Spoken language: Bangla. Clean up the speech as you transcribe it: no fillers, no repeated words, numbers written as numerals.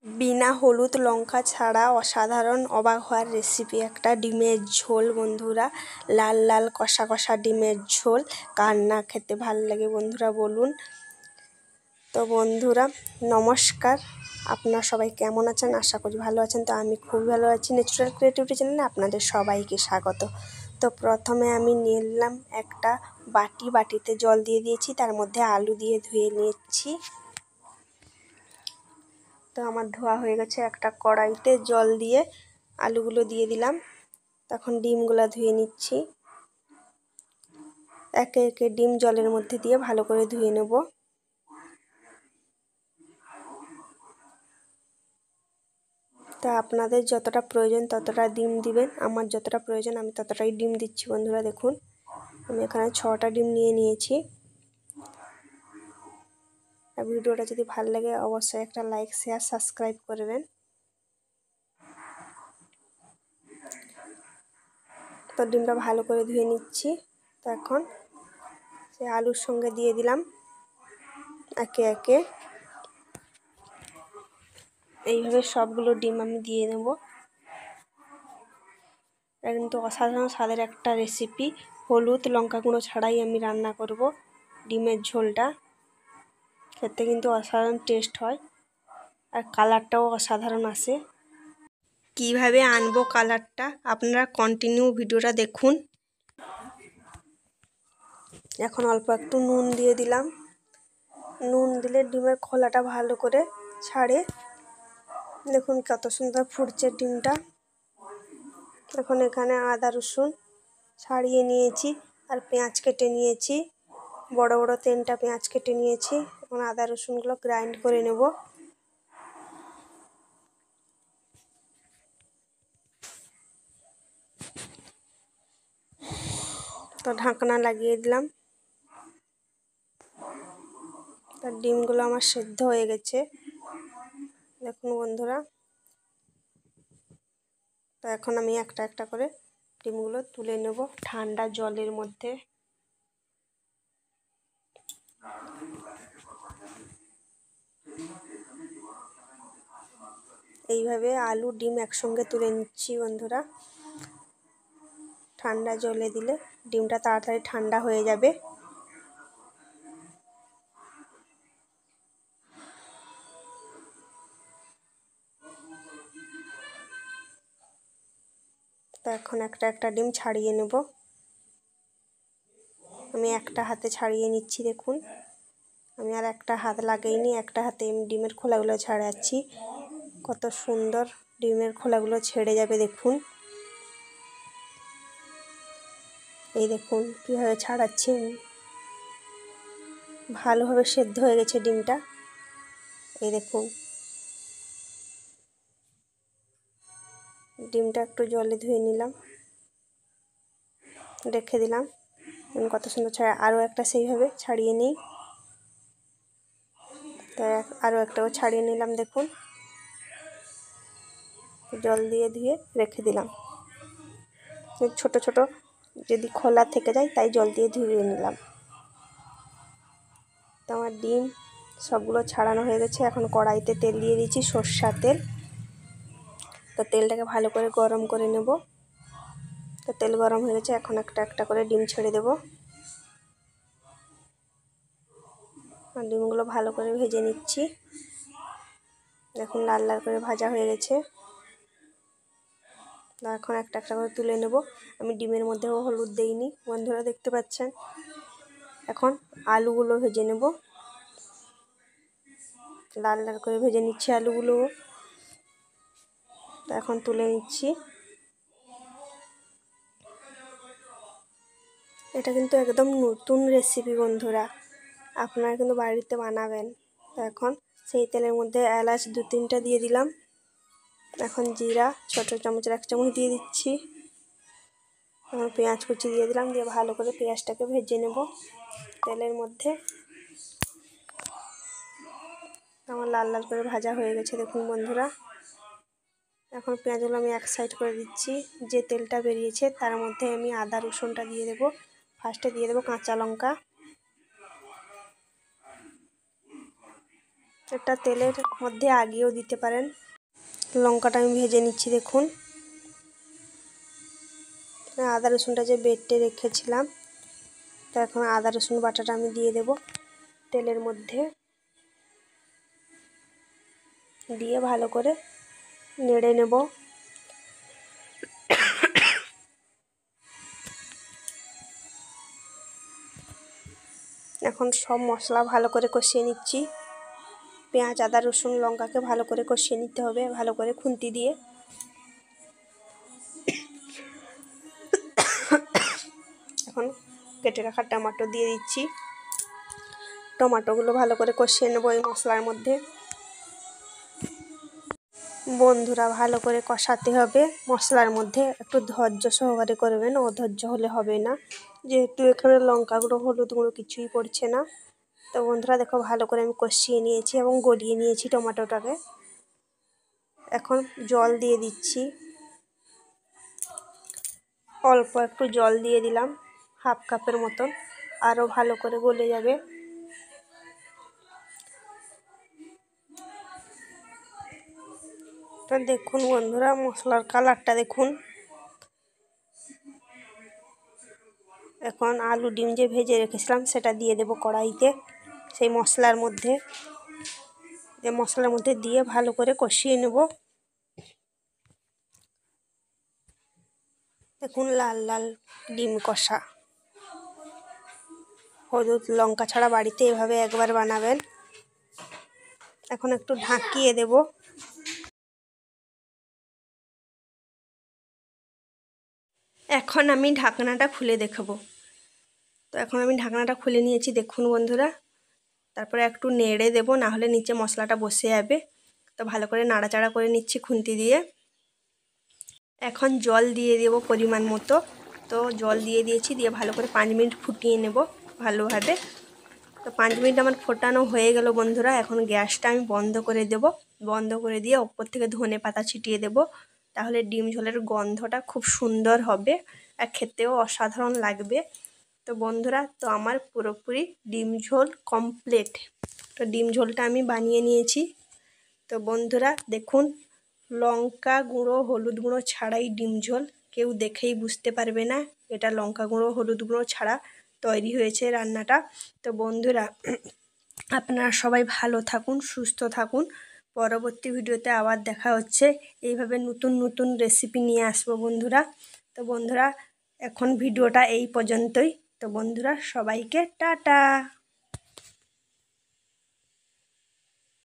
বিনা হলুদ লঙ্কা ছাড়া অসাধারণ অবাক হওয়ার রেসিপি একটা ডিমের ঝোল বন্ধুরা। লাল লাল কষা কষা ডিমের ঝোল কার না খেতে ভালো লাগে বন্ধুরা বলুন। তো বন্ধুরা নমস্কার, আপনারা সবাই কেমন আছেন? আশা করি ভালো আছেন। তো আমি খুব ভালো আছি। ন্যাচারাল ক্রিয়েটিভিটি চ্যানেলে আপনাদের সবাইকে স্বাগত। তো প্রথমে আমি নিলাম একটা বাটিতে জল দিয়ে দিয়েছি, তার মধ্যে আলু দিয়ে ধুয়ে নিচ্ছি। তো আমার ধোয়া হয়ে গেছে। একটা কড়াইতে জল দিয়ে আলুগুলো দিয়ে দিলাম। তখন ডিমগুলো ধুয়ে নিচ্ছি। একে একে ডিম জলের মধ্যে দিয়ে ভালো করে ধুয়ে নেব। তা আপনাদের যতটা প্রয়োজন ততটা ডিম দিবেন। আমার যতটা প্রয়োজন আমি ততটাই ডিম দিচ্ছি বন্ধুরা। দেখুন আমি এখানে 6টা ডিম নিয়ে নিয়েছি। আর ভিডিওটা যদি ভালো লাগে অবশ্যই একটা লাইক শেয়ার সাবস্ক্রাইব করবেন। তো ডিমটা ভালো করে ধুয়ে নিচ্ছি। তো এখন সে আলুর সঙ্গে দিয়ে দিলাম একে একে। এইভাবে সবগুলো ডিম আমি দিয়ে নেব। এটা কিন্তু অসাধারণ স্বাদের একটা রেসিপি। হলুদ লঙ্কা গুঁড়ো ছাড়াই আমি রান্না করব ডিমের ঝোলটা। খেতে কিন্তু অসাধারণ টেস্ট হয় আর কালারটাও অসাধারণ আসে। কিভাবে আনবো কালারটা আপনারা কন্টিনিউ ভিডিওটা দেখুন। এখন অল্প একটু নুন দিয়ে দিলাম। নুন দিলে ডিমের খোলাটা ভালো করে ছাড়ে। দেখুন কত সুন্দর ফুটছে ডিমটা। এখন এখানে আদা রসুন ছাড়িয়ে নিয়েছি আর পেঁয়াজ কেটে নিয়েছি। বড় বড় 3টা পেঁয়াজ কেটে নিয়েছি। এখন আদা রসুনগুলো গ্রাইন্ড করে নেব। তো ঢাকনা লাগিয়ে দিলাম। তার ডিমগুলো আমার সেদ্ধ হয়ে গেছে দেখুন বন্ধুরা। তো এখন আমি একটা একটা করে ডিমগুলো তুলে নেব ঠান্ডা জলের মধ্যে। এইভাবে আলু ডিম একসঙ্গে তুলে নিচ্ছি বন্ধুরা। ঠান্ডা জলে দিলে ডিমটা তাড়াতাড়ি ঠান্ডা হয়ে যাবে। তো এখন একটা একটা ডিম ছাড়িয়ে নেব। আমি একটা হাতে ছাড়িয়ে নিচ্ছি দেখুন। আমি আর একটা হাত লাগাইনি, একটা হাতে ডিমের খোলাগুলো ছাড়াচ্ছি। কত সুন্দর ডিমের খোলাগুলো ছেড়ে যাবে দেখুন। এই দেখুন কীভাবে ছাড়াচ্ছি। ভালোভাবে সেদ্ধ হয়ে গেছে ডিমটা। এই দেখুন ডিমটা একটু জলে ধুয়ে নিলাম, রেখে দিলাম। কত সুন্দর ছাড়া। আরও একটা সেইভাবে ছাড়িয়ে নিই। তো আরও একটাও ছাড়িয়ে নিলাম দেখুন। জল দিয়ে ধুয়ে রেখে দিলাম। ছোট ছোট যদি খোলা থেকে যায় তাই জল দিয়ে ধুয়ে নিলাম। তো আমার ডিম সবগুলো ছাড়ানো হয়ে গেছে। এখন কড়াইতে তেল দিয়ে দিয়েছি, সরষের তেল। তো তেলটাকে ভালো করে গরম করে নেব। তো তেল গরম হয়ে গেছে। এখন একটা একটা করে ডিম ছেড়ে দেব। আর ডিমগুলো ভালো করে ভেজে নিচ্ছি। দেখুন লাল লাল করে ভাজা হয়ে গেছে। এখন একটা একটা করে তুলে নেব। আমি ডিমের মধ্যেও হলুদ দেইনি বন্ধুরা, দেখতে পাচ্ছেন। এখন আলুগুলো ভেজে নেব। লাল লাল করে ভেজে নিচ্ছি আলুগুলো। এখন তুলে নিচ্ছি। এটা কিন্তু একদম নতুন রেসিপি বন্ধুরা, আপনারা কিন্তু বাড়িতে বানাবেন। তো এখন সেই তেলের মধ্যে এলাচ 2-3টা দিয়ে দিলাম। এখন জিরা ছোট চামচের 1 চামচ দিয়ে দিচ্ছি। এখন পেঁয়াজ কুচি দিয়ে দিলাম, দিয়ে ভালো করে পেঁয়াজটাকে ভেজে নেব তেলের মধ্যে। আমার লাল লাল করে ভাজা হয়ে গেছে দেখুন বন্ধুরা। এখন পেঁয়াজগুলো আমি এক সাইড করে দিচ্ছি। যে তেলটা বেরিয়েছে তার মধ্যে আমি আদা রসুনটা দিয়ে দেবো। ফার্স্টে দিয়ে দেবো কাঁচা লঙ্কা। এটা তেলের মধ্যে আগেও দিতে পারেন। লঙ্কাটা আমি ভেজে নিচ্ছি দেখুন। আদা রসুনটা যে বেটে রেখেছিলাম, তো এখন আদা রসুন বাটাটা আমি দিয়ে দেব তেলের মধ্যে, দিয়ে ভালো করে নেড়ে নেব। এখন সব মশলা ভালো করে কষিয়ে নিচ্ছি। পেঁয়াজ আদা রসুন লঙ্কাকে ভালো করে কষিয়ে নিতে হবে, ভালো করে খুন্তি দিয়ে। এখন কেটে রাখা টমেটো দিয়ে দিচ্ছি। টমেটোগুলো ভালো করে কষিয়ে নেব এই মশলার মধ্যে। বন্ধুরা ভালো করে কষাতে হবে মশলার মধ্যে, একটু ধৈর্য সহকারে করবেন, অধৈর্য হলে হবে না, যেহেতু এখানে লঙ্কা গুঁড়ো হলুদ গুঁড়ো কিছুই পড়ছে না। তো বন্ধুরা দেখো ভালো করে আমি কষিয়ে নিয়েছি এবং গলিয়ে নিয়েছি টমেটোটাকে। এখন জল দিয়ে দিচ্ছি, অল্প একটু জল দিয়ে দিলাম, হাফ কাপের মতন, আরও ভালো করে গলে যাবে। তো দেখুন বন্ধুরা মশলার কালারটা দেখুন। এখন আলু ডিম যে ভেজে রেখেছিলাম সেটা দিয়ে দেব কড়াইতে, সেই মশলার মধ্যে দিয়ে ভালো করে কষিয়ে নেব। দেখুন লাল লাল ডিম কষা। হলুদ লঙ্কা ছাড়া বাড়িতে এভাবে একবার বানাবেন। এখন একটু ঢাকিয়ে দেব। এখন আমি ঢাকনাটা খুলে দেখাবো। তো এখন আমি ঢাকনাটা খুলে নিয়েছি দেখুন বন্ধুরা। তারপরে একটু নেড়ে দেব, না হলে নিচে মশলাটা বসে যাবে। তো ভালো করে নাড়াচাড়া করে নিচ্ছি খুন্তি দিয়ে। এখন জল দিয়ে দেব পরিমাণ মতো। তো জল দিয়ে দিয়েছি, দিয়ে ভালো করে 5 মিনিট ফুটিয়ে নেব ভালোভাবে। তো 5 মিনিট আমার ফোটানো হয়ে গেল বন্ধুরা। এখন গ্যাসটা আমি বন্ধ করে দেব। বন্ধ করে দিয়ে ওপর থেকে ধনে পাতা ছিটিয়ে দেব, তাহলে ডিম ঝোলের গন্ধটা খুব সুন্দর হবে আর খেতেও অসাধারণ লাগবে। তো বন্ধুরা তো আমার পুরোপুরি ডিম ঝোল কমপ্লিট। তো ডিম ঝোলটা আমি বানিয়ে নিয়েছি। তো বন্ধুরা দেখুন, লঙ্কা গুঁড়ো হলুদ গুঁড়ো ছাড়াই ডিম ঝোল, কেউ দেখেই বুঝতে পারবে না এটা লঙ্কা গুঁড়ো হলুদ গুঁড়ো ছাড়া তৈরি হয়েছে রান্নাটা। তো বন্ধুরা আপনারা সবাই ভালো থাকুন, সুস্থ থাকুন। পরবর্তী ভিডিওতে আবার দেখা হচ্ছে। এইভাবে নতুন নতুন রেসিপি নিয়ে আসবো বন্ধুরা। তো বন্ধুরা এখন ভিডিওটা এই পর্যন্তই। তো বন্ধুরা সবাইকে টাটা।